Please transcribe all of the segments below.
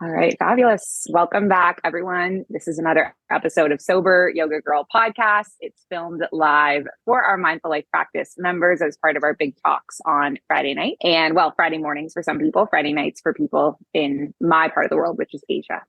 All right, fabulous. Welcome back, everyone. This is another episode of Sober Yoga Girl podcast. It's filmed live for our Mindful Life Practice members as part of our big talks on Friday night. And well, Friday mornings for some people, Friday nights for people in my part of the world, which is Asia.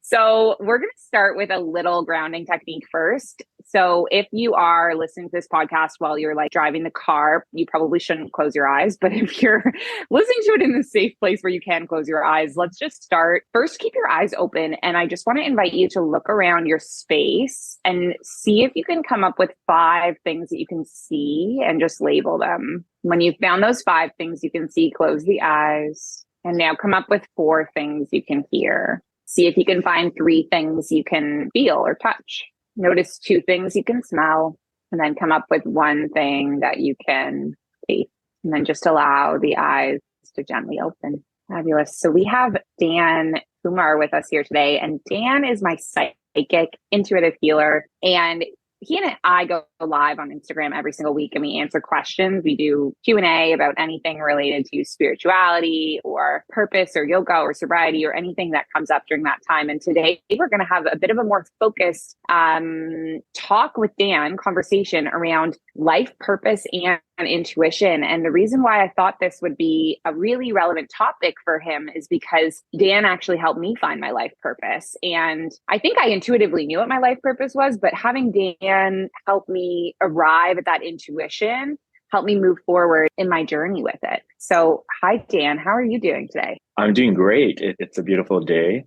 So we're going to start with a little grounding technique first. So if you are listening to this podcast while you're like driving the car, you probably shouldn't close your eyes. But if you're listening to it in a safe place where you can close your eyes, let's just start. First, keep your eyes open. And I just want to invite you to look around your space and see if you can come up with 5 things that you can see and just label them. When you've found those 5 things you can see, close the eyes. And now come up with 4 things you can hear. See if you can find 3 things you can feel or touch. Notice 2 things you can smell, and then come up with 1 thing that you can taste. And then just allow the eyes to gently open. Fabulous. So we have Dan Kumar with us here today, and Dan is my psychic intuitive healer. And he and I go live on Instagram every single week, and we answer questions. We do Q&A about anything related to spirituality or purpose or yoga or sobriety or anything that comes up during that time. And today we're going to have a bit of a more focused talk with Dan, conversation around life purpose and intuition. And the reason why I thought this would be a really relevant topic for him is because Dan actually helped me find my life purpose. And I think I intuitively knew what my life purpose was, but having Dan help me arrive at that intuition helped me move forward in my journey with it. So hi, Dan, how are you doing today? I'm doing great. It's a beautiful day.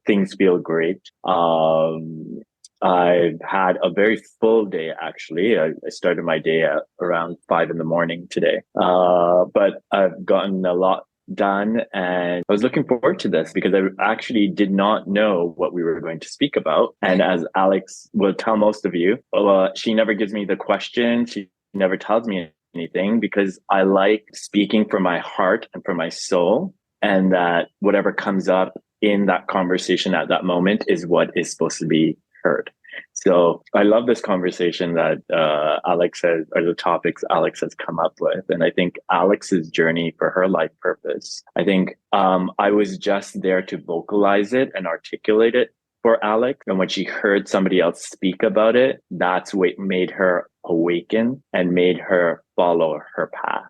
Things feel great. I've had a very full day, actually. I started my day at around 5 in the morning today. But I've gotten a lot done, and I was looking forward to this because I actually did not know what we were going to speak about. And as Alex will tell most of you, she never gives me the question. She never tells me anything because I like speaking from my heart and from my soul, and that whatever comes up in that conversation at that moment is what is supposed to be heard. So I love this conversation that Alex has, or the topics Alex has come up with. And I think Alex's journey for her life purpose, I think I was just there to vocalize it and articulate it for Alex. And when she heard somebody else speak about it, that's what made her awaken and made her follow her path.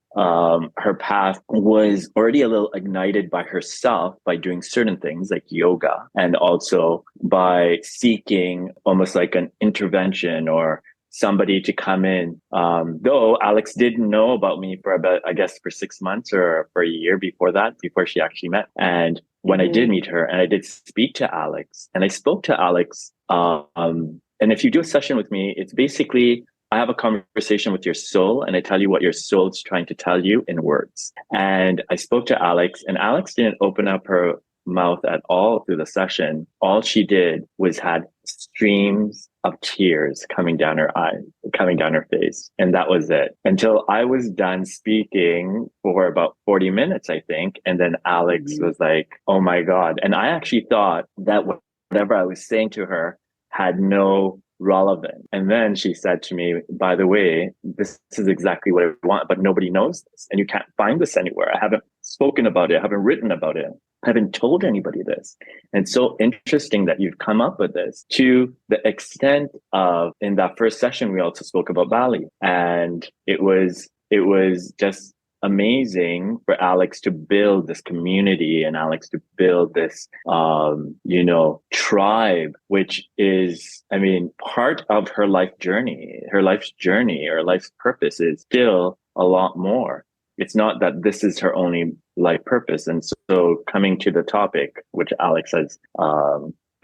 Her path was already a little ignited by herself by doing certain things like yoga, and also by seeking almost like an intervention or somebody to come in. Though Alex didn't know about me for about, I guess, for 6 months or for a year before that, before she actually met. And when I did meet her and I did speak to Alex, and I spoke to Alex, and if you do a session with me, it's basically, I have a conversation with your soul and I tell you what your soul is trying to tell you in words. And I spoke to Alex, and Alex didn't open up her mouth at all through the session. All she did was had streams of tears coming down her eyes, coming down her face. And that was it until I was done speaking for about 40 minutes, I think. And then Alex was like, oh my God. And I actually thought that whatever I was saying to her had no relevant. And then she said to me, by the way, this is exactly what I want, but nobody knows this. And you can't find this anywhere. I haven't spoken about it. I haven't written about it. I haven't told anybody this. And it's so interesting that you've come up with this, to the extent of, in that first session, we also spoke about Bali. And it was just amazing for Alex to build this community and Alex to build this, tribe, which is, I mean, part of her life's journey, or life's purpose is still a lot more. It's not that this is her only life purpose. And so coming to the topic, which Alex has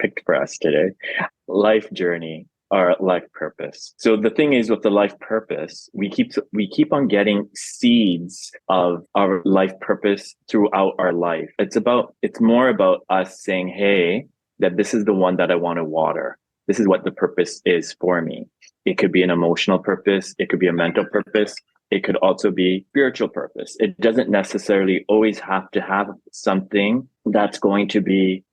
picked for us today, life journey, our life purpose. So the thing is, with the life purpose, we keep on getting seeds of our life purpose throughout our life. It's more about us saying, hey, that this is the one that I want to water. This is what the purpose is for me. It could be an emotional purpose. It could be a mental purpose. It could also be spiritual purpose. It doesn't necessarily always have to have something that's going to be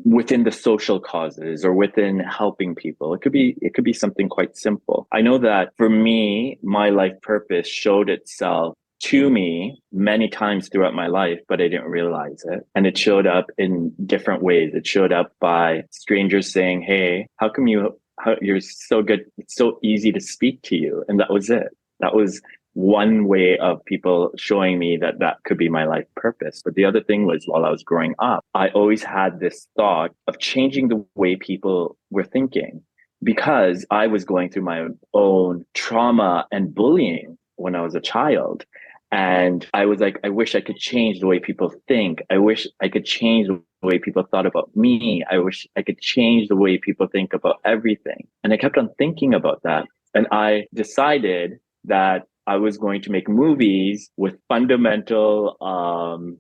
within the social causes or within helping people. It could be something quite simple. I know that for me, my life purpose showed itself to me many times throughout my life, but I didn't realize it. And it showed up in different ways. It showed up by strangers saying, "Hey, you're so good. It's so easy to speak to you." And that was it. That was one way of people showing me that that could be my life purpose. But the other thing was, while I was growing up, I always had this thought of changing the way people were thinking, because I was going through my own trauma and bullying when I was a child. And I was like, I wish I could change the way people think. I wish I could change the way people thought about me. I wish I could change the way people think about everything. And I kept on thinking about that. And I decided that I was going to make movies with fundamental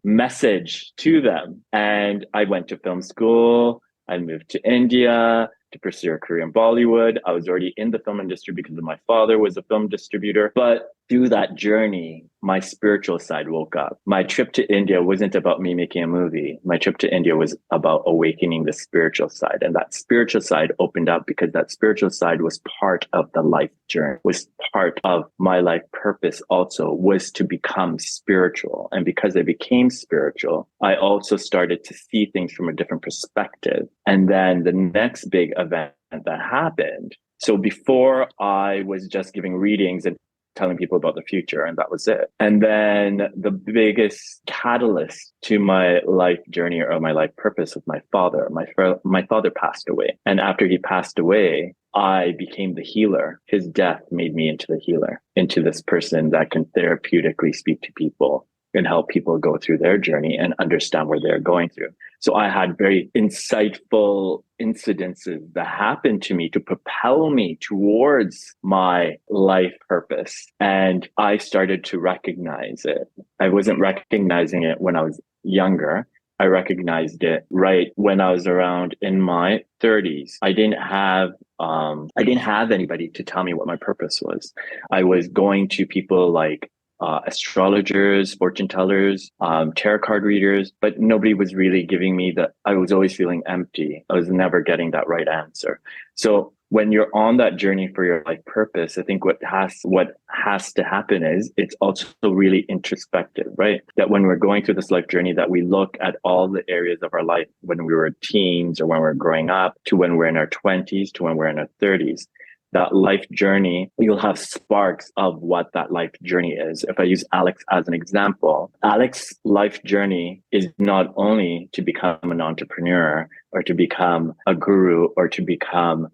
message to them. And I went to film school. I moved to India to pursue a career in Bollywood. I was already in the film industry because my father was a film distributor. But through that journey, my spiritual side woke up. My trip to India wasn't about me making a movie. My trip to India was about awakening the spiritual side. And that spiritual side opened up because that spiritual side was part of the life journey, was part of my life purpose also, was to become spiritual. And because I became spiritual, I also started to see things from a different perspective. And then the next big event that happened. So before, I was just giving readings and telling people about the future, and that was it. And then the biggest catalyst to my life journey or my life purpose was my father. My father passed away. And after he passed away, I became the healer. His death made me into the healer, into this person that can therapeutically speak to people and help people go through their journey and understand where they're going through. So I had very insightful incidences that happened to me to propel me towards my life purpose. And I started to recognize it. I wasn't recognizing it when I was younger. I recognized it right when I was around in my 30s. I didn't have anybody to tell me what my purpose was. I was going to people like astrologers, fortune tellers, tarot card readers, but nobody was really giving me that. I was always feeling empty. I was never getting that right answer. So when you're on that journey for your life purpose, I think what has to happen is it's also really introspective, right? That when we're going through this life journey, that we look at all the areas of our life when we were teens or when we're growing up, to when we're in our 20s, to when we're in our 30s. That life journey, you'll have sparks of what that life journey is. If I use Alex as an example, Alex's life journey is not only to become an entrepreneur or to become a guru or to become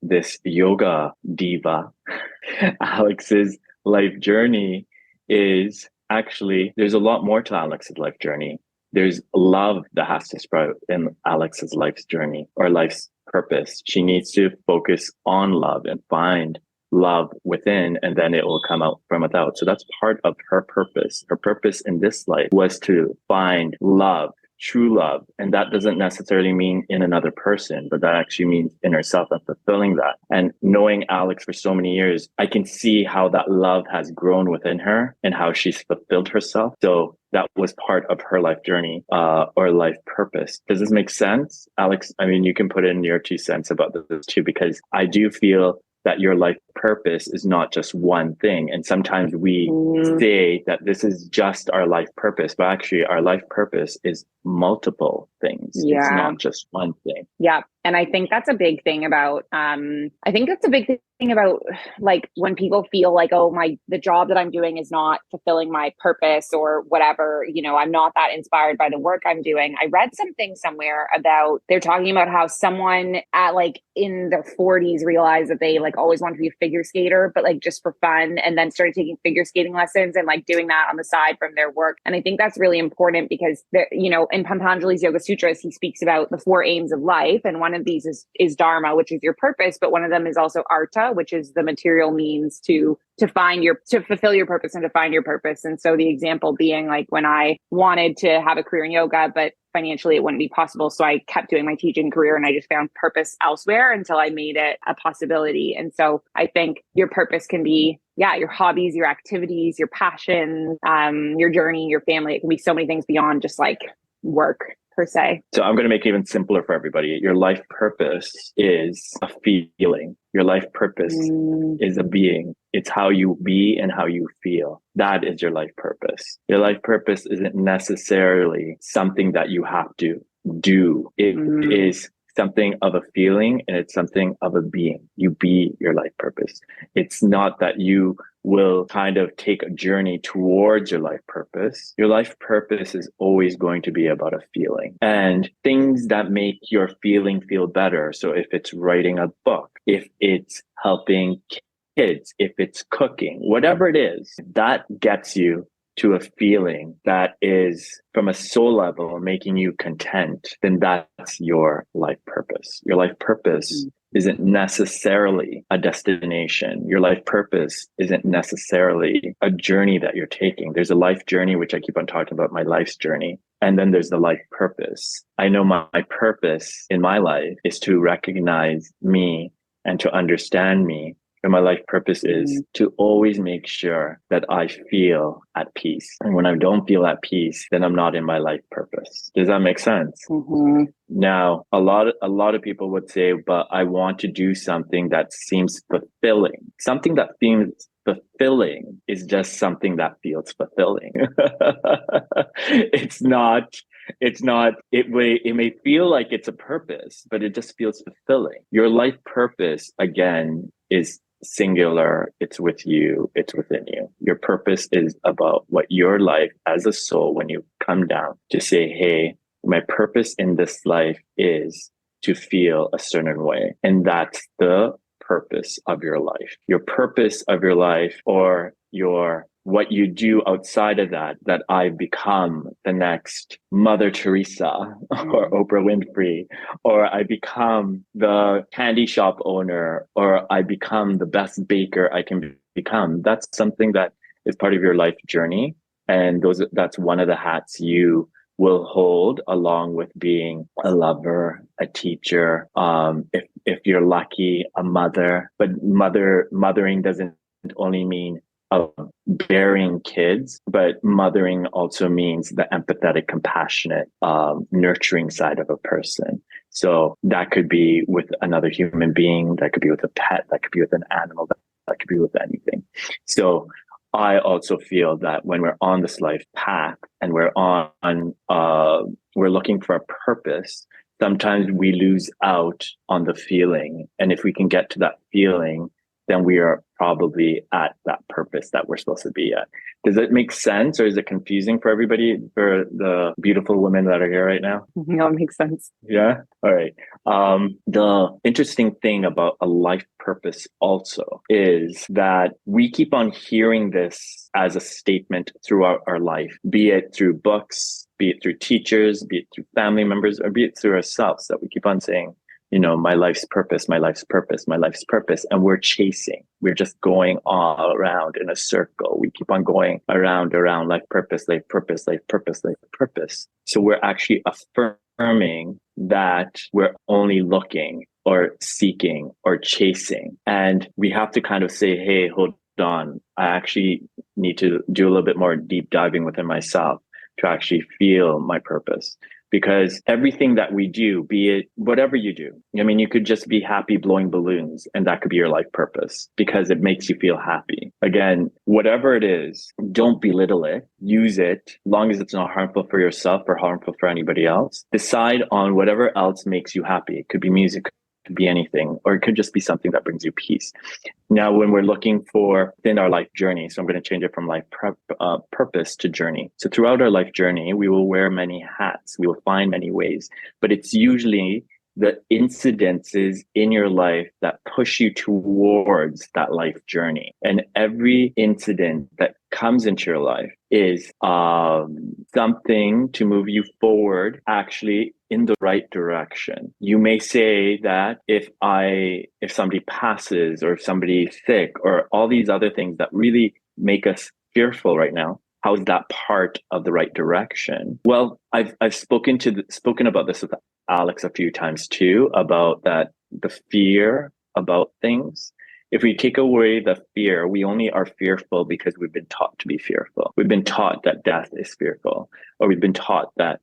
this yoga diva. Alex's life journey is actually, there's a lot more to Alex's life journey. There's love that has to sprout in Alex's life's journey or life's purpose. She needs to focus on love and find love within, and then it will come out from without. So that's part of her purpose. Her purpose in this life was to find love, true love. And that doesn't necessarily mean in another person, but that actually means in herself and fulfilling that. And knowing Alex for so many years, I can see how that love has grown within her and how she's fulfilled herself. So that was part of her life journey or life purpose. Does this make sense? Alex, I mean, you can put in your 2 cents about this too, because I do feel that your life purpose is not just one thing. And sometimes we say that this is just our life purpose, but actually our life purpose is multiple things. Yeah. It's not just one thing. Yeah. And I think that's a big thing about, like when people feel like, oh, the job that I'm doing is not fulfilling my purpose or whatever, I'm not that inspired by the work I'm doing. I read something somewhere about, they're talking about how someone at like in their 40s realized that they like always wanted to be a figure skater, but like just for fun, and then started taking figure skating lessons and like doing that on the side from their work. And I think that's really important because in Patanjali's Yoga Sutras, he speaks about the 4 aims of life. And one of these is dharma, which is your purpose. But one of them is also artha, which is the material means to fulfill your purpose and to find your purpose. And so the example being like when I wanted to have a career in yoga, but financially it wouldn't be possible. So I kept doing my teaching career and I just found purpose elsewhere until I made it a possibility. And so I think your purpose can be, your hobbies, your activities, your passion, your journey, your family. It can be so many things beyond just like work per se? So I'm going to make it even simpler for everybody. Your life purpose is a feeling. Your life purpose is a being. It's how you be and how you feel. That is your life purpose. Your life purpose isn't necessarily something that you have to do. It is something of a feeling, and it's something of a being. You be your life purpose. It's not that you will kind of take a journey towards your life purpose. Your life purpose is always going to be about a feeling and things that make your feeling feel better. So if it's writing a book, if it's helping kids, if it's cooking, whatever it is, that gets you to a feeling that is from a soul level making you content, then that's your life purpose. Your life purpose isn't necessarily a destination. Your life purpose isn't necessarily a journey that you're taking. There's a life journey, which I keep on talking about, my life's journey. And then there's the life purpose. I know my purpose in my life is to recognize me and to understand me. And my life purpose is to always make sure that I feel at peace. And when I don't feel at peace, then I'm not in my life purpose. Does that make sense? Now, a lot of people would say, but I want to do something that seems fulfilling. Something that seems fulfilling is just something that feels fulfilling. It may feel like it's a purpose, but it just feels fulfilling. Your life purpose, again, is singular. It's with you. It's within you. Your purpose is about what your life as a soul, when you come down to say, hey, my purpose in this life is to feel a certain way. And that's the purpose of your life. Your purpose of your life, or what you do outside of that I become the next Mother Teresa or Oprah Winfrey, or I become the candy shop owner, or I become the best baker I can become. That's something that is part of your life journey. And that's one of the hats you will hold, along with being a lover, a teacher, if you're lucky, a mother. But mothering doesn't only mean bearing kids, but mothering also means the empathetic, compassionate, nurturing side of a person. So that could be with another human being, that could be with a pet, that could be with an animal, that could be with anything. So I also feel that when we're on this life path and we're looking for a purpose, sometimes we lose out on the feeling. And if we can get to that feeling, then we are probably at that purpose that we're supposed to be at. Does it make sense, or is it confusing for everybody, for the beautiful women that are here right now? No, it makes sense. Yeah? All right. The interesting thing about a life purpose also is that we keep on hearing this as a statement throughout our life, be it through books, be it through teachers, be it through family members, or be it through ourselves, that we keep on saying, my life's purpose, my life's purpose, my life's purpose. And we're chasing. We're just going all around in a circle. We keep on going around, life purpose, life purpose, life purpose, life purpose. So we're actually affirming that we're only looking or seeking or chasing. And we have to kind of say, hey, hold on. I actually need to do a little bit more deep diving within myself to actually feel my purpose. Because everything that we do, be it whatever you do, you could just be happy blowing balloons, and that could be your life purpose because it makes you feel happy. Again, whatever it is, don't belittle it. Use it, as long as it's not harmful for yourself or harmful for anybody else. Decide on whatever else makes you happy. It could be music, it could be anything, or it could just be something that brings you peace. Now, when we're looking for within our life journey, so I'm going to change it from life purpose to journey. So throughout our life journey, we will wear many hats. We will find many ways, but it's usually the incidences in your life that push you towards that life journey. And every incident that comes into your life is something to move you forward, actually in the right direction. You may say that if somebody passes, or if somebody's sick, or all these other things that really make us fearful right now, how is that part of the right direction? Well, I've spoken about this with Alex a few times too, about that, the fear about things If we take away the fear, we only are fearful because we've been taught to be fearful. We've been taught that death is fearful, or we've been taught that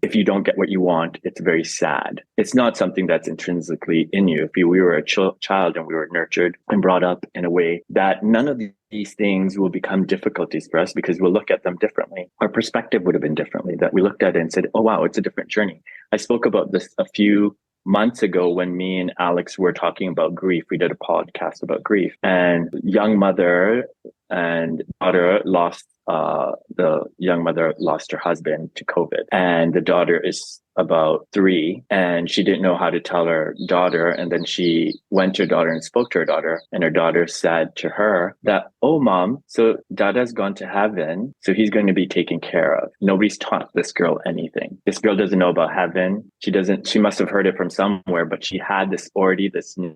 if you don't get what you want, it's very sad. It's not something that's intrinsically in you. If we were a child and we were nurtured and brought up in a way that none of these things will become difficulties for us because we'll look at them differently. Our perspective would have been differently, that we looked at it and said, oh, wow, it's a different journey. I spoke about this a few months ago when me and Alex were talking about grief. We did a podcast about grief, and young mother and daughter lost the young mother lost her husband to COVID, and the daughter is about 3, and she didn't know how to tell her daughter. And then she went to her daughter and spoke to her daughter, and her daughter said to her that, oh, mom, so Dada's gone to heaven, so he's going to be taken care of. Nobody's taught this girl anything. This girl doesn't know about heaven. She must have heard it from somewhere, but she had this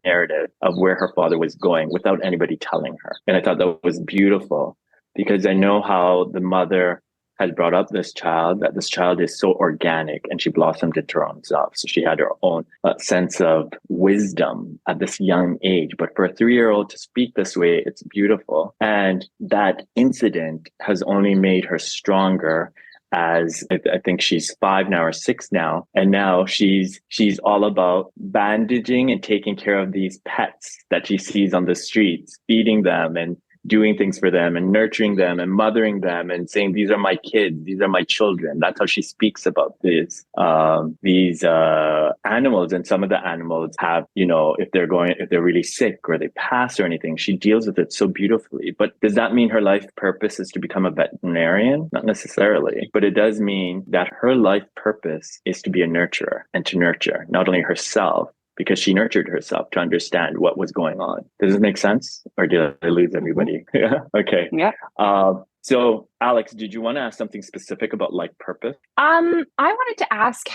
narrative of where her father was going without anybody telling her. And I thought that was beautiful, because I know how the mother has brought up this child, that this child is so organic, and she blossomed into her own self. So she had her own sense of wisdom at this young age. But for a 3-year-old to speak this way, it's beautiful. And that incident has only made her stronger, as I think she's 5 now or 6 now. And now she's all about bandaging and taking care of these pets that she sees on the streets, feeding them and doing things for them and nurturing them and mothering them and saying, these are my kids, these are my children. That's how she speaks about these animals. And some of the animals have, if they're really sick or they pass or anything, she deals with it so beautifully. But does that mean her life purpose is to become a veterinarian? Not necessarily, but it does mean that her life purpose is to be a nurturer and to nurture not only herself, because she nurtured herself to understand what was going on. Does this make sense? Or did I lose everybody? Yeah. Okay. Yeah. So Alex, did you want to ask something specific about life purpose? I wanted to ask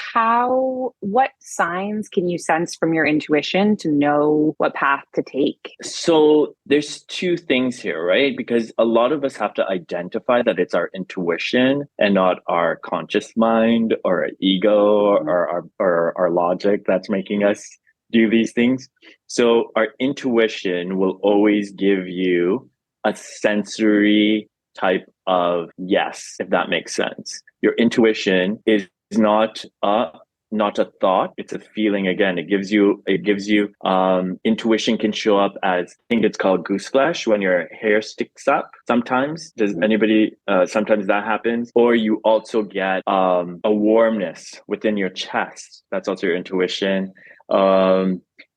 what signs can you sense from your intuition to know what path to take? So there's 2 things here, right? Because a lot of us have to identify that it's our intuition and not our conscious mind or our ego or our logic that's making us do these things. So our intuition will always give you a sensory type of yes, if that makes sense. Your intuition is not a thought, it's a feeling. Again, it gives you intuition can show up as, I think it's called goose flesh, when your hair sticks up sometimes. Does anybody sometimes that happens? Or you also get a warmness within your chest. That's also your intuition.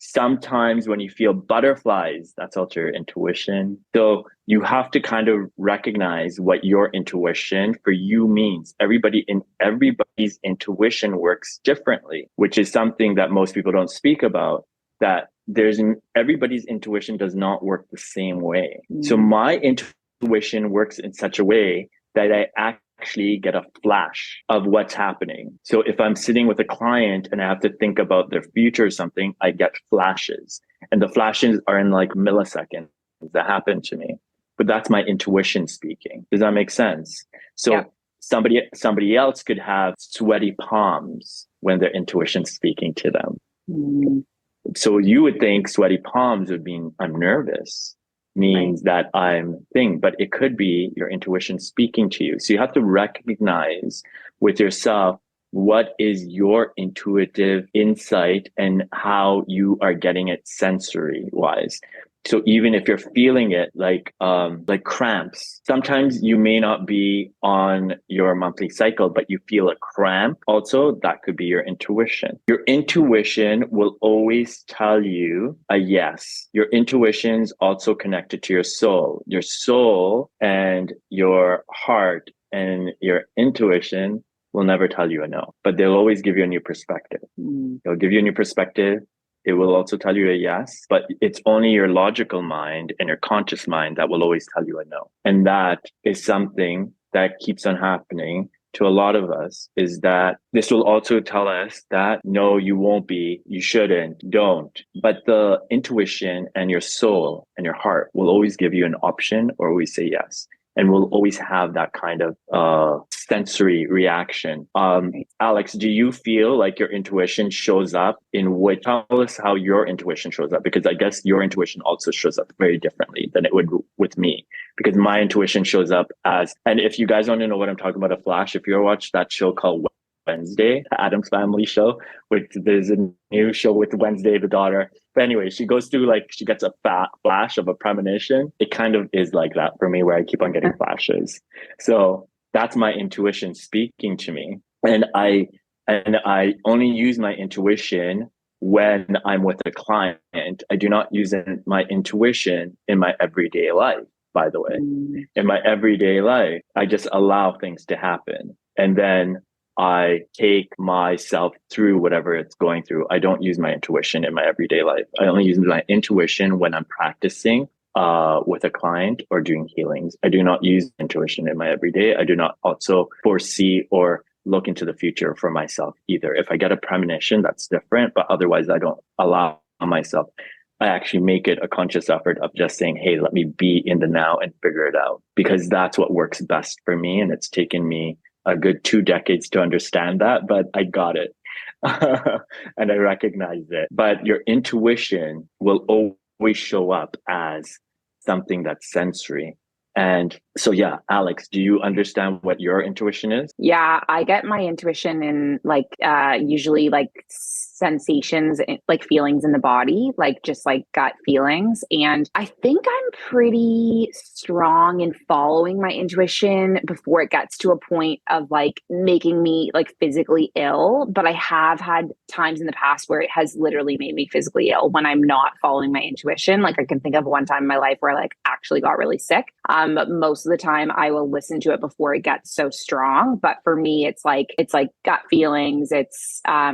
Sometimes when you feel butterflies, that's also your intuition. So you have to kind of recognize what your intuition for you means. Everybody's intuition works differently, which is something that most people don't speak about, that everybody's intuition does not work the same way. So my intuition works in such a way that I actually get a flash of what's happening. So if I'm sitting with a client and I have to think about their future or something, I get flashes. And the flashes are in like milliseconds that happen to me. But that's my intuition speaking. Does that make sense? So yeah. Somebody else could have sweaty palms when their intuition's speaking to them. So you would think sweaty palms would mean I'm nervous, means that I'm but it could be your intuition speaking to you. So you have to recognize with yourself, what is your intuitive insight and how you are getting it sensory wise. So even if you're feeling it like cramps, sometimes you may not be on your monthly cycle, but you feel a cramp. Also, that could be your intuition. Your intuition will always tell you a yes. Your intuition's also connected to your soul. Your soul and your heart and your intuition will never tell you a no, but they'll always give you a new perspective. They'll give you a new perspective. It will also tell you a yes, but it's only your logical mind and your conscious mind that will always tell you a no. And that is something that keeps on happening to a lot of us, is that this will also tell us that no, you won't be, you shouldn't, don't. But the intuition and your soul and your heart will always give you an option or always say yes. and we'll always have that kind of sensory reaction. Alex, do you feel like your intuition shows up in what? Tell us how your intuition shows up, because I guess your intuition also shows up very differently than it would with me. Because my intuition shows up as, and if you guys want to know what I'm talking about, a flash, if you ever watched that show called Wednesday, the Addams Family show, which there's a new show with Wednesday, the daughter. But anyway, she goes through, like, she gets a flash of a premonition. It kind of is like that for me, where I keep on getting flashes. So that's my intuition speaking to me. And I only use my intuition when I'm with a client. I do not use my intuition in my everyday life, by the way. In my everyday life, I just allow things to happen. And then I take myself through whatever it's going through. I don't use my intuition in my everyday life. I only use my intuition when I'm practicing with a client or doing healings. I do not use intuition in my everyday. I do not also foresee or look into the future for myself either. If I get a premonition, that's different, but otherwise I don't allow myself. I actually make it a conscious effort of just saying, hey, let me be in the now and figure it out, because that's what works best for me. And it's taken me a good 2 decades to understand that, but I got it. And I recognize it. But your intuition will always show up as something that's sensory. And so, yeah, Alex, do you understand what your intuition is? Yeah, I get my intuition in usually like sensations, like feelings in the body, like just like gut feelings. And I think I'm pretty strong in following my intuition before it gets to a point of like making me like physically ill. But I have had times in the past where it has literally made me physically ill when I'm not following my intuition. Like I can think of one time in my life where I like actually got really sick. But most of the time I will listen to it before it gets so strong. But for me, it's like gut feelings. I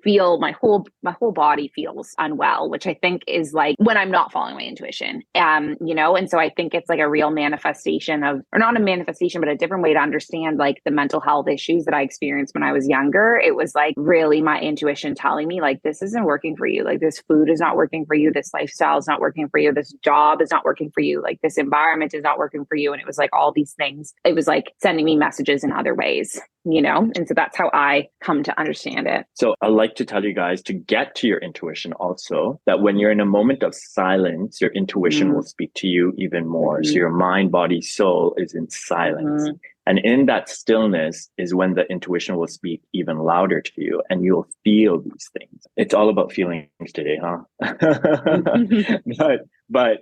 feel my whole body feels unwell, which I think is like when I'm not following my intuition. And so I think it's like a real manifestation of, or not a manifestation, but a different way to understand like the mental health issues that I experienced when I was younger. It was like really my intuition telling me like, this isn't working for you. Like this food is not working for you. This lifestyle is not working for you. This job is not working for you. Like this environment is not working for you. And it was like all these things. It was like sending me messages in other ways, And so that's how I come to understand it. So I like to tell you guys to get to your intuition also, that when you're in a moment of silence, your intuition will speak to you even more. So your mind, body, soul is in silence. And in that stillness is when the intuition will speak even louder to you, and you'll feel these things. It's all about feelings today, huh? But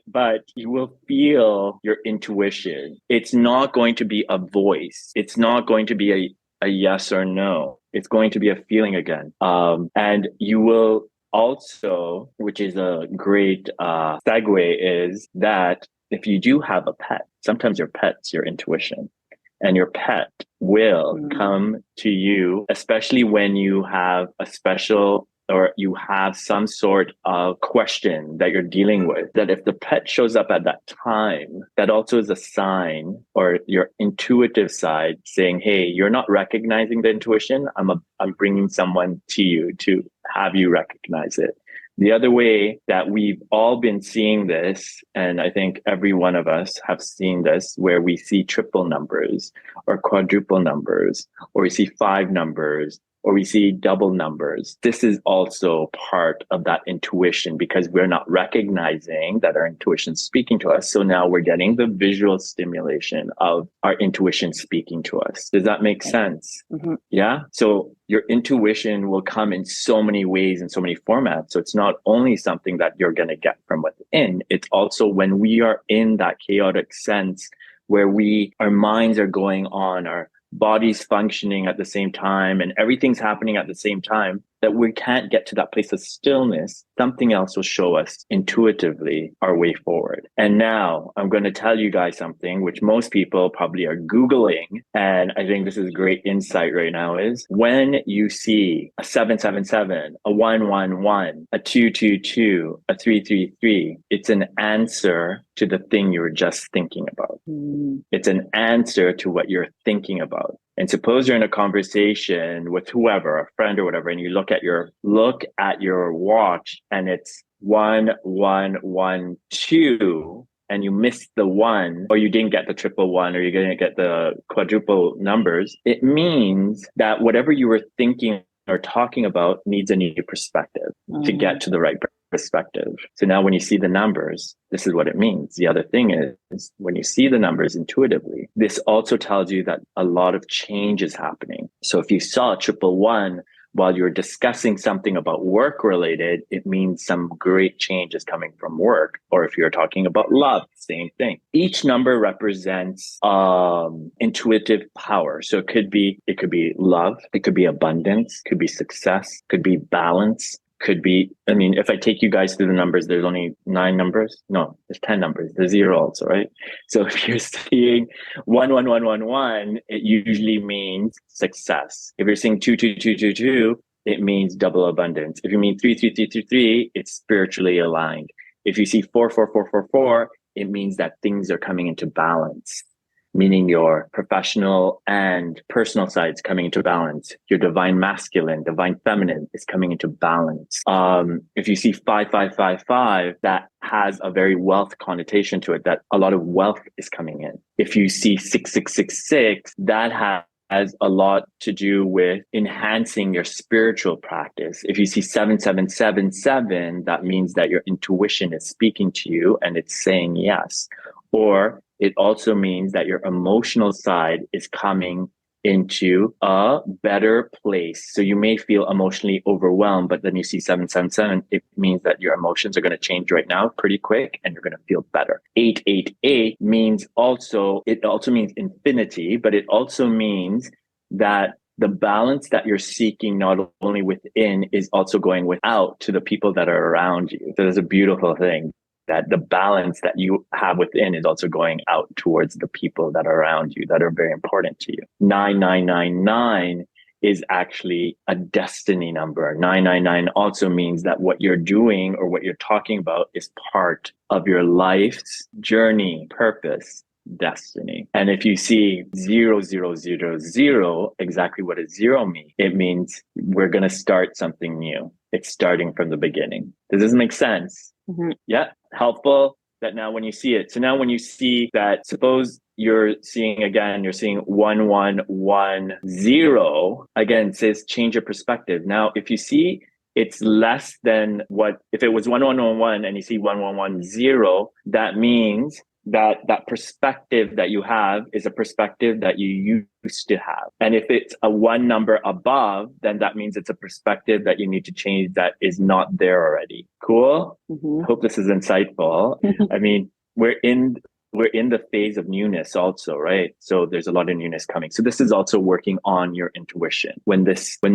you will feel your intuition. It's not going to be a voice. It's not going to be a yes or no. It's going to be a feeling again. And you will also, which is a great segue, is that if you do have a pet, sometimes your pet's your intuition. And your pet will come to you, especially when you have a special or you have some sort of question that you're dealing with, that if the pet shows up at that time, that also is a sign, or your intuitive side saying, hey, you're not recognizing the intuition. I'm bringing someone to you to have you recognize it. The other way that we've all been seeing this, and I think every one of us have seen this, where we see triple numbers or quadruple numbers, or we see 5 numbers, or we see double numbers. This is also part of that intuition, because we're not recognizing that our intuition is speaking to us. So now we're getting the visual stimulation of our intuition speaking to us. Does that make sense? Yeah. So your intuition will come in so many ways, in so many formats. So it's not only something that you're going to get from within. It's also when we are in that chaotic sense where our minds are going on, our bodies functioning at the same time, and everything's happening at the same time, that we can't get to that place of stillness. Something else will show us intuitively our way forward. And now I'm going to tell you guys something which most people probably are Googling. And I think this is great insight right now, is when you see a 777, a 111, a 222, a 333, it's an answer to the thing you were just thinking about. It's an answer to what you're thinking about. And suppose you're in a conversation with whoever, a friend or whatever, and you look at your watch and it's 1112, and you missed the one, or you didn't get the triple one, or you didn't get the quadruple numbers, it means that whatever you were thinking or talking about needs a new perspective to get to the right perspective. So now when you see the numbers, this is what it means. The other thing is when you see the numbers intuitively, this also tells you that a lot of change is happening. So if you saw triple one while you're discussing something about work related, it means some great change is coming from work. Or if you're talking about love, same thing. Each number represents intuitive power. So it could be love, it could be abundance, could be success, could be balance, could be, I mean, if I take you guys through the numbers, there's only 9 numbers. No, there's 10 numbers. There's 0 also, right? So if you're seeing 1, it usually means success. If you're seeing 2, it means double abundance. If you mean 3, it's spiritually aligned. If you see 4, it means that things are coming into balance, meaning your professional and personal sides coming into balance. Your divine masculine, divine feminine is coming into balance. If you see 5, that has a very wealth connotation to it, that a lot of wealth is coming in. If you see 6, that has a lot to do with enhancing your spiritual practice. If you see 7, that means that your intuition is speaking to you and it's saying yes. Or it also means that your emotional side is coming into a better place. So you may feel emotionally overwhelmed, but then you see 7, it means that your emotions are going to change right now pretty quick and you're going to feel better. 8 means it also means infinity, but it also means that the balance that you're seeking not only within is also going without to the people that are around you. So there's a beautiful thing, that the balance that you have within is also going out towards the people that are around you that are very important to you. 9999 is actually a destiny number. 999 also means that what you're doing or what you're talking about is part of your life's journey, purpose, destiny. And if you see 0000, exactly what does 0 mean? It means we're going to start something new. It's starting from the beginning. Does this make sense? Mm-hmm. Yeah, helpful that now when you see it. So now when you see that, suppose you're seeing 1110, again, it says change your perspective. Now, if you see it's less than if it was 1111 and you see 1110, that means that perspective that you have is a perspective that you used to have. And if it's a 1 number above, then that means it's a perspective that you need to change that is not there already. Cool? Mm-hmm. Hope this is insightful. I mean, we're in the phase of newness also, right? So there's a lot of newness coming. So this is also working on your intuition when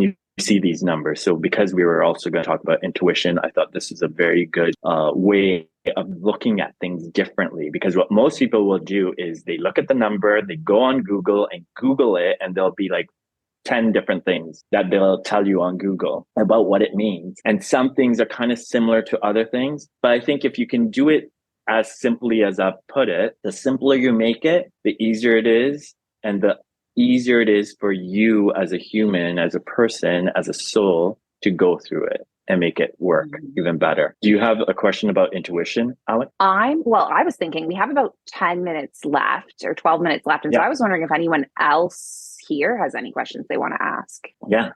you see these numbers. So because we were also going to talk about intuition, I thought this is a very good way of looking at things differently, because what most people will do is they look at the number, they go on Google and Google it, and there'll be like 10 different things that they'll tell you on Google about what it means. And some things are kind of similar to other things. But I think if you can do it as simply as I put it, the simpler you make it, the easier it is. And the easier it is for you as a human, as a person, as a soul to go through it and make it work even better. Do you have a question about intuition, Alec? I was thinking we have about 10 minutes left or 12 minutes left. And so I was wondering if anyone else here has any questions they want to ask. Yeah.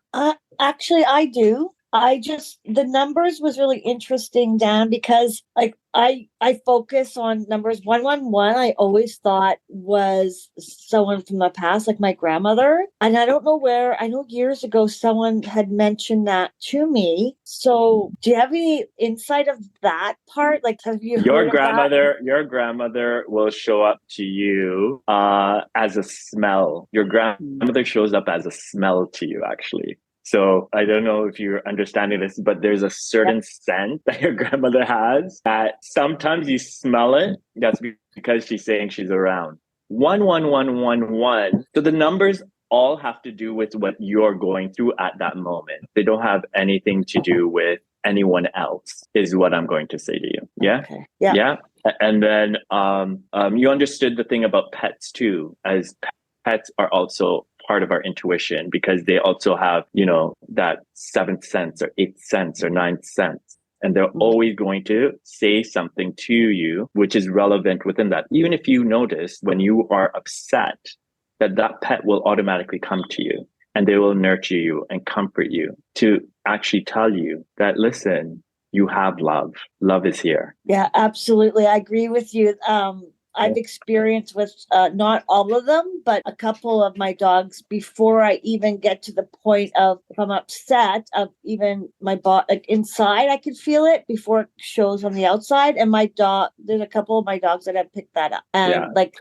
Actually, I do. The numbers was really interesting, Dan, because like I focus on numbers 111. I always thought was someone from the past, like my grandmother. And I don't know where, I know years ago, someone had mentioned that to me. So do you have any insight of that part? Like, have you Your grandmother will show up to you as a smell. Your grandmother shows up as a smell to you, actually. So I don't know if you're understanding this, but there's a certain scent that your grandmother has that sometimes you smell it. That's because she's saying she's around. 11111. So the numbers all have to do with what you're going through at that moment. They don't have anything to do with anyone else, is what I'm going to say to you. Yeah? Okay. Yeah. And then you understood the thing about pets too, as pets are also part of our intuition, because they also have, that 7th sense or 8th sense or 9th sense. and they're always going to say something to you which is relevant within that. Even if you notice when you are upset, that pet will automatically come to you and they will nurture you and comfort you to actually tell you that, listen, you have love. Love is here. Yeah, absolutely. I agree with you. I've experienced with not all of them, but a couple of my dogs before I even get to the point of, if I'm upset, of even my like inside, I can feel it before it shows on the outside. And my dog, there's a couple of my dogs that have picked that up, and like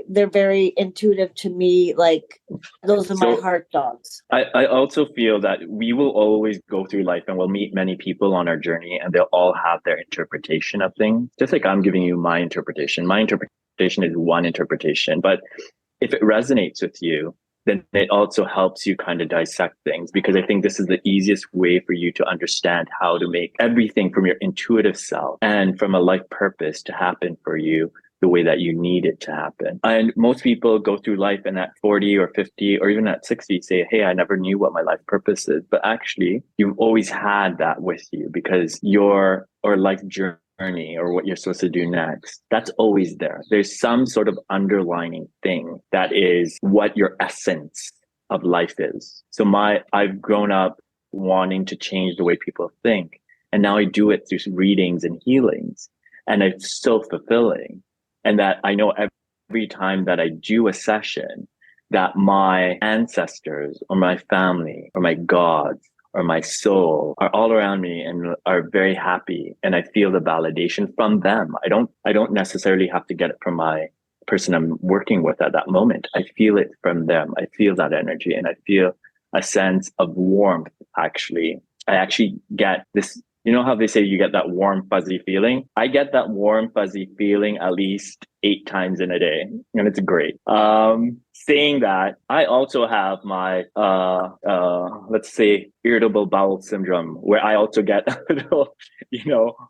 they're very intuitive to me. Like those are my heart dogs. I also feel that we will always go through life and we'll meet many people on our journey and they'll all have their interpretation of things. Just like I'm giving you my interpretation. My interpretation is one interpretation, but if it resonates with you, then it also helps you kind of dissect things, because I think this is the easiest way for you to understand how to make everything from your intuitive self and from a life purpose to happen for you the way that you need it to happen. And most people go through life and at 40 or 50 or even at 60 say, hey, I never knew what my life purpose is. But actually, you've always had that with you, because your life journey or what you're supposed to do next, that's always there. There's some sort of underlining thing that is what your essence of life is. So I've grown up wanting to change the way people think. And now I do it through readings and healings. And it's so fulfilling. And that I know every time that I do a session that my ancestors or my family or my gods or my soul are all around me and are very happy. And I feel the validation from them. I don't necessarily have to get it from my person I'm working with at that moment. I feel it from them. I feel that energy and I feel a sense of warmth. Actually, I actually get this. You know how they say you get that warm, fuzzy feeling? I get that warm, fuzzy feeling at least 8 times in a day, and it's great. Saying that, I also have my, let's say, irritable bowel syndrome, where I also get a little,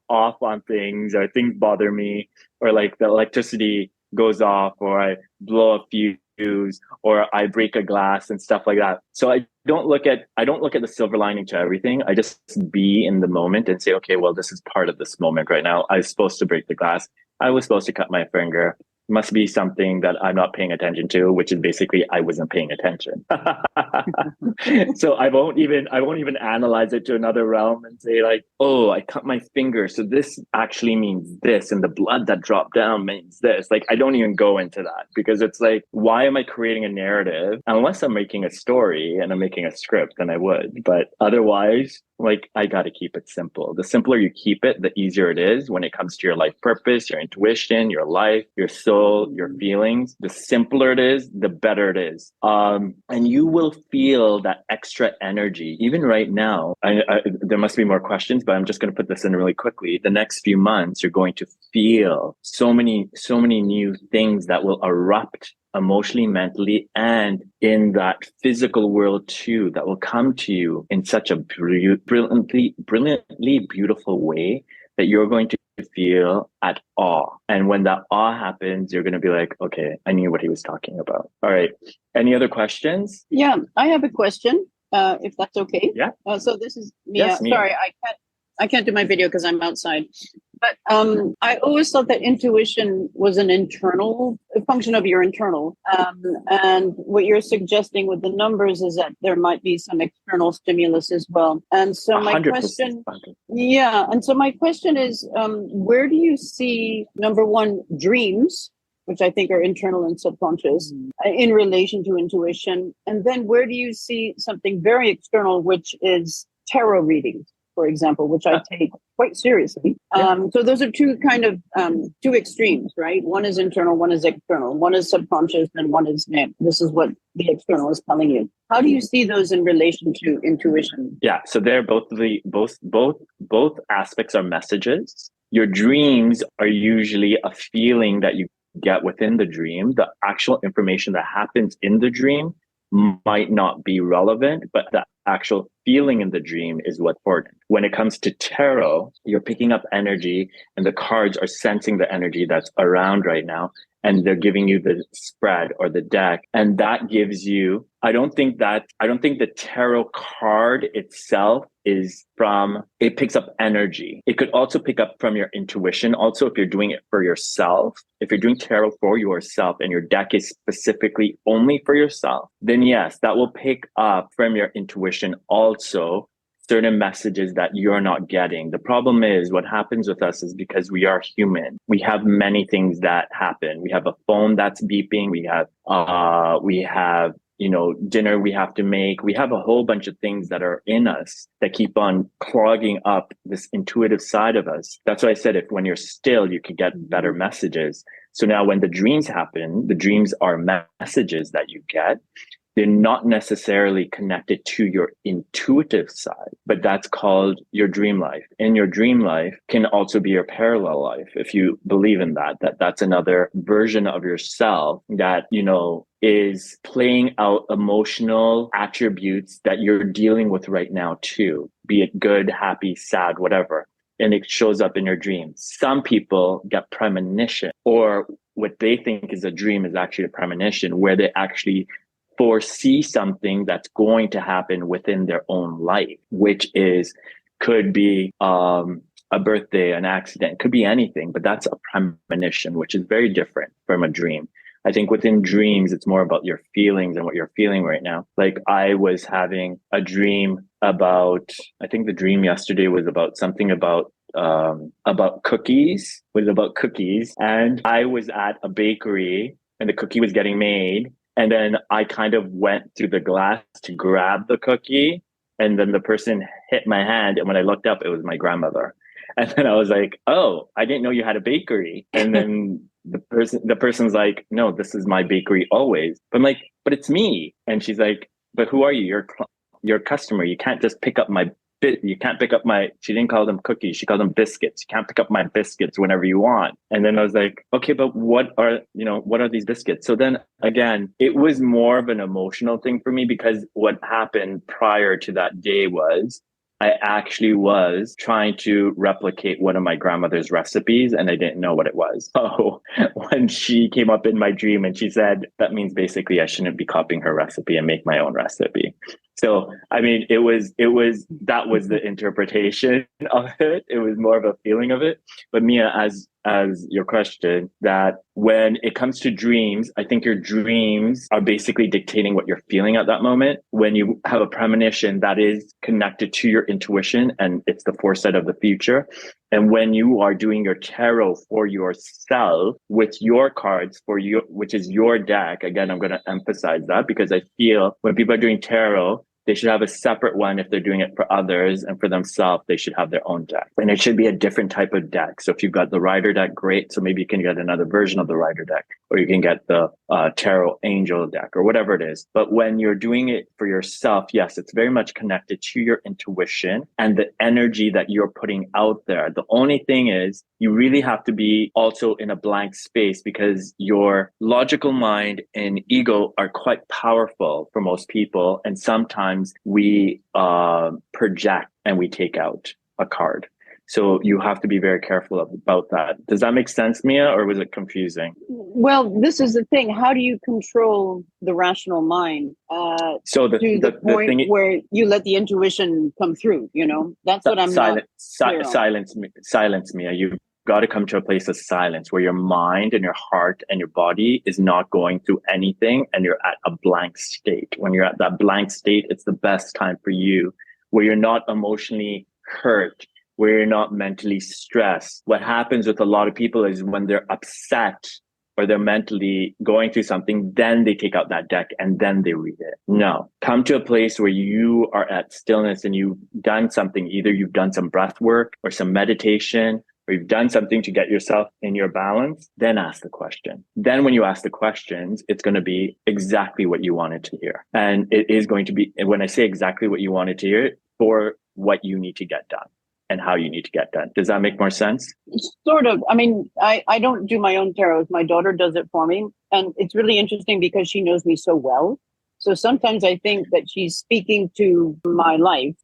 off on things, or things bother me, or like the electricity goes off, or I blow a fuse, or I break a glass and stuff like that. So I don't look at the silver lining to everything. I just be in the moment and say, okay, well, this is part of this moment right now. I was supposed to break the glass. I was supposed to cut my finger. Must be something that I'm not paying attention to, which is basically I wasn't paying attention. So I won't even analyze it to another realm and say like, oh, I cut my finger, so this actually means this, and the blood that dropped down means this. Like I don't even go into that, because it's like, why am I creating a narrative? Unless I'm making a story and I'm making a script, then I would. But otherwise, like, I got to keep it simple. The simpler you keep it, the easier it is when it comes to your life purpose, your intuition, your life, your soul, your feelings. The simpler it is, the better it is. And you will feel that extra energy. Even right now, there must be more questions, but I'm just going to put this in really quickly. The next few months, you're going to feel so many new things that will erupt emotionally, mentally, and in that physical world too, that will come to you in such a brilliantly beautiful way that you're going to feel at awe. And when that awe happens, you're going to be like, okay, I knew what he was talking about. All right. Any other questions? Yeah, I have a question, if that's okay. Yeah. So this is Mia. Yes, Mia. Sorry, I can't do my video because I'm outside. But I always thought that intuition was an internal function of your internal. And what you're suggesting with the numbers is that there might be some external stimulus as well. And so my 100%. question, and so my question is, where do you see, number one, dreams, which I think are internal and subconscious, in relation to intuition? And then where do you see something very external, which is tarot readings, for example, which I take quite seriously. So those are two kind of two extremes, right? One is internal, one is external. One is subconscious, and one is this is what the external is telling you. How do you see those in relation to intuition? Yeah, so they're both aspects are messages. Your dreams are usually a feeling that you get within the dream. The actual information that happens in the dream might not be relevant, but the actual feeling in the dream is what's important. When it comes to tarot, you're picking up energy and the cards are sensing the energy that's around right now. And they're giving you the spread or the deck. And that gives you, I don't think the tarot card itself it picks up energy. It could also pick up from your intuition. Also, if you're doing it for yourself, if you're doing tarot for yourself and your deck is specifically only for yourself, then yes, that will pick up from your intuition also certain messages that you're not getting. The problem is what happens with us is because we are human. We have many things that happen. We have a phone that's beeping. We have, dinner we have to make. We have a whole bunch of things that are in us that keep on clogging up this intuitive side of us. That's why I said when you're still, you can get better messages. So now when the dreams happen, the dreams are messages that you get. They're not necessarily connected to your intuitive side, but that's called your dream life. And your dream life can also be your parallel life. If you believe in that's another version of yourself that, is playing out emotional attributes that you're dealing with right now too, be it good, happy, sad, whatever. And it shows up in your dreams. Some people get premonition, or what they think is a dream is actually a premonition, where they actually foresee something that's going to happen within their own life, which could be a birthday, an accident, could be anything, but that's a premonition, which is very different from a dream. I think within dreams, it's more about your feelings and what you're feeling right now. Like I was having a dream about, I think the dream yesterday was about something about cookies, and I was at a bakery and the cookie was getting made. And then I kind of went through the glass to grab the cookie. And then the person hit my hand. And when I looked up, it was my grandmother. And then I was like, oh, I didn't know you had a bakery. And then the person's like, no, this is my bakery always. But I'm like, but it's me. And she's like, but who are you? You're a customer. You can't just pick up she didn't call them cookies. She called them biscuits. You can't pick up my biscuits whenever you want. And then I was like, okay, but what are these biscuits? So then again, it was more of an emotional thing for me, because what happened prior to that day was I actually was trying to replicate one of my grandmother's recipes and I didn't know what it was. So when she came up in my dream and she said, that means basically I shouldn't be copying her recipe and make my own recipe. So, I mean, that was the interpretation of it. It was more of a feeling of it. But Mia, as your question, that when it comes to dreams, I think your dreams are basically dictating what you're feeling at that moment. When you have a premonition, that is connected to your intuition and it's the foresight of the future. And when you are doing your tarot for yourself with your cards for you, which is your deck, again, I'm going to emphasize that because I feel when people are doing tarot, they should have a separate one if they're doing it for others, and for themselves, they should have their own deck. And it should be a different type of deck. So if you've got the Rider deck, great. So maybe you can get another version of the Rider deck, or you can get the Tarot Angel deck or whatever it is. But when you're doing it for yourself, yes, it's very much connected to your intuition and the energy that you're putting out there. The only thing is you really have to be also in a blank space, because your logical mind and ego are quite powerful for most people. And sometimes we project and we take out a card. So you have to be very careful about that. Does that make sense, Mia, or was it confusing? Well, this is the thing. How do you control the rational mind to the point where you let the intuition come through? That's what I'm not clear on. Silence, Mia. You've got to come to a place of silence where your mind and your heart and your body is not going through anything, and you're at a blank state. When you're at that blank state, it's the best time for you, where you're not emotionally hurt, where you're not mentally stressed. What happens with a lot of people is when they're upset or they're mentally going through something, then they take out that deck and then they read it. No, come to a place where you are at stillness and you've done something. Either you've done some breath work or some meditation, or you've done something to get yourself in your balance, then ask the question. Then when you ask the questions, it's going to be exactly what you wanted to hear. And it is going to be, and when I say exactly what you wanted to hear, for what you need to get done and how you need to get done. Does that make more sense? Sort of. I mean, I don't do my own tarot. My daughter does it for me. And it's really interesting because she knows me so well So sometimes I think that she's speaking to my life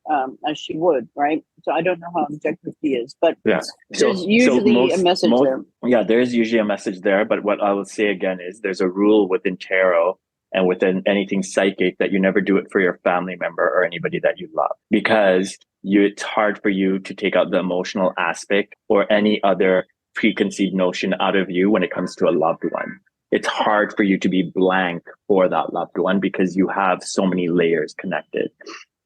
as she would, right? So I don't know how objective she is, but Yeah. there's usually a message there. Yeah, there's usually a message there. But what I will say again is there's a rule within tarot and within anything psychic that you never do it for your family member or anybody that you love, because it's hard for you to take out the emotional aspect or any other preconceived notion out of you when it comes to a loved one. It's hard for you to be blank for that loved one because you have so many layers connected.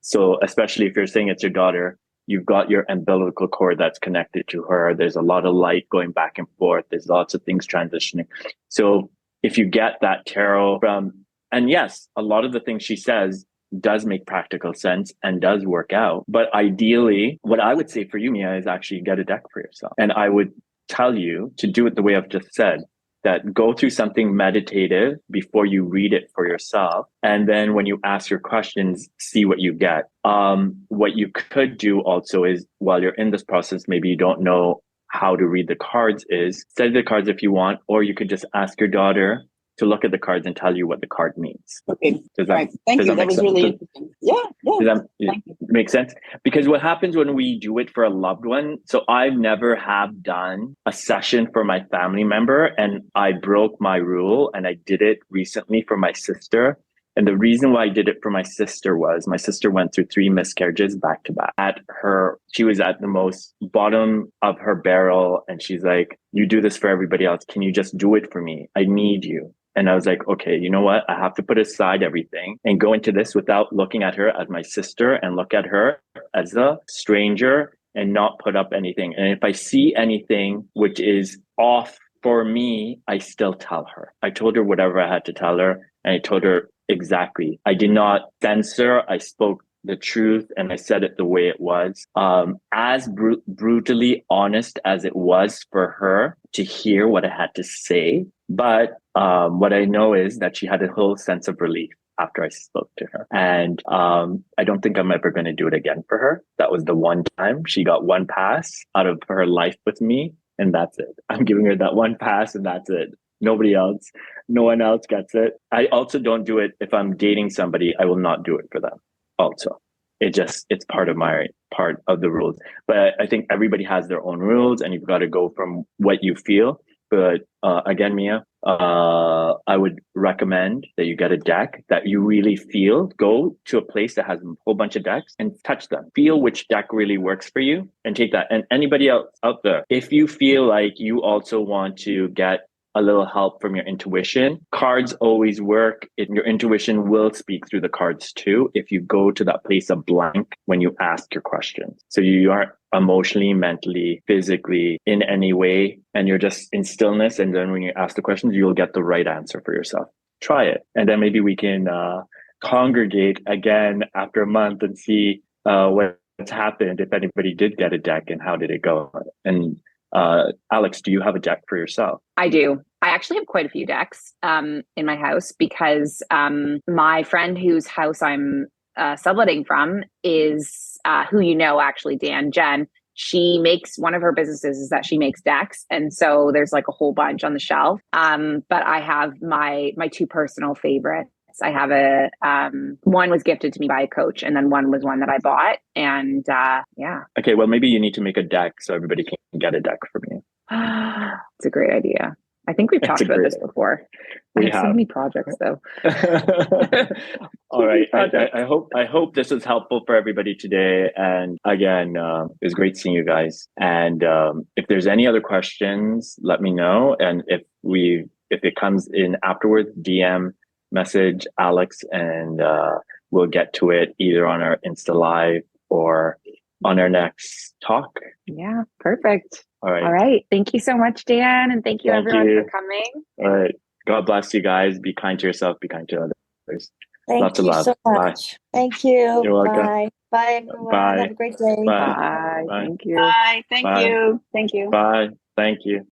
So especially if you're saying it's your daughter, you've got your umbilical cord that's connected to her. There's a lot of light going back and forth. There's lots of things transitioning. So if you get that tarot from, and yes, a lot of the things she says does make practical sense and does work out. But ideally, what I would say for you, Mia, is actually get a deck for yourself. And I would tell you to do it the way I've just said, that go through something meditative before you read it for yourself. And then when you ask your questions, see what you get. What you could do also is while you're in this process, maybe you don't know how to read the cards, is study the cards if you want, or you could just ask your daughter to look at the cards and tell you what the card means. Okay. Right. Thank you. That was really interesting. Yeah. Does that make sense? Because what happens when we do it for a loved one, so I've never have done a session for my family member, and I broke my rule, and I did it recently for my sister. And the reason why I did it for my sister was my sister went through 3 miscarriages back to back. She was at the most bottom of her barrel, and she's like, you do this for everybody else. Can you just do it for me? I need you. And I was like, okay, you know what? I have to put aside everything and go into this without looking at her as my sister and look at her as a stranger and not put up anything. And if I see anything which is off for me, I still tell her. I told her whatever I had to tell her, and I told her exactly. I did not censor. I spoke the truth and I said it the way it was. As brutally honest as it was for her to hear what I had to say. But what I know is that she had a whole sense of relief after I spoke to her. And I don't think I'm ever going to do it again for her. That was the one time. She got one pass out of her life with me, and that's it. I'm giving her that one pass, and that's it. Nobody else. No one else gets it. I also don't do it if I'm dating somebody. I will not do it for them also. It's part of the rules. But I think everybody has their own rules, and you've got to go from what you feel. But again, Mia, I would recommend that you get a deck that you really feel. Go to a place that has a whole bunch of decks and touch them. Feel which deck really works for you and take that. And anybody else out there, if you feel like you also want to get a little help from your intuition, cards always work. Your intuition will speak through the cards too if you go to that place of blank when you ask your questions. So you aren't emotionally, mentally, physically in any way, and you're just in stillness. And then when you ask the questions, you'll get the right answer for yourself. Try it. And then maybe we can congregate again after a month and see what's happened, if anybody did get a deck and how did it go. And Alex, do you have a deck for yourself? I do. I actually have quite a few decks in my house because my friend whose house I'm subletting from is who you know, actually, Jen. She makes, one of her businesses is that she makes decks. And so there's like a whole bunch on the shelf. But I have my 2 personal favorites. I have one was gifted to me by a coach, and then one was one that I bought. And yeah. Okay, well, maybe you need to make a deck so everybody can get a deck from you. It's a great idea. I think we've talked about this before. I have so many projects though. All right. I hope this was helpful for everybody today. And again, it was great seeing you guys. And if there's any other questions, let me know. And if it comes in afterwards, DM message Alex, and we'll get to it either on our Insta Live or on our next talk. Yeah, perfect. All right. All right. Thank you so much, Dan. And thank you everyone for coming. All right. God bless you guys. Be kind to yourself. Be kind to others. Thank you so much. Bye. Thank you. You're welcome. Bye. Bye, everyone. Bye. Have a great day. Bye. Bye. Bye. Thank you. Bye. Thank Bye. you. Thank you. Bye. Thank you.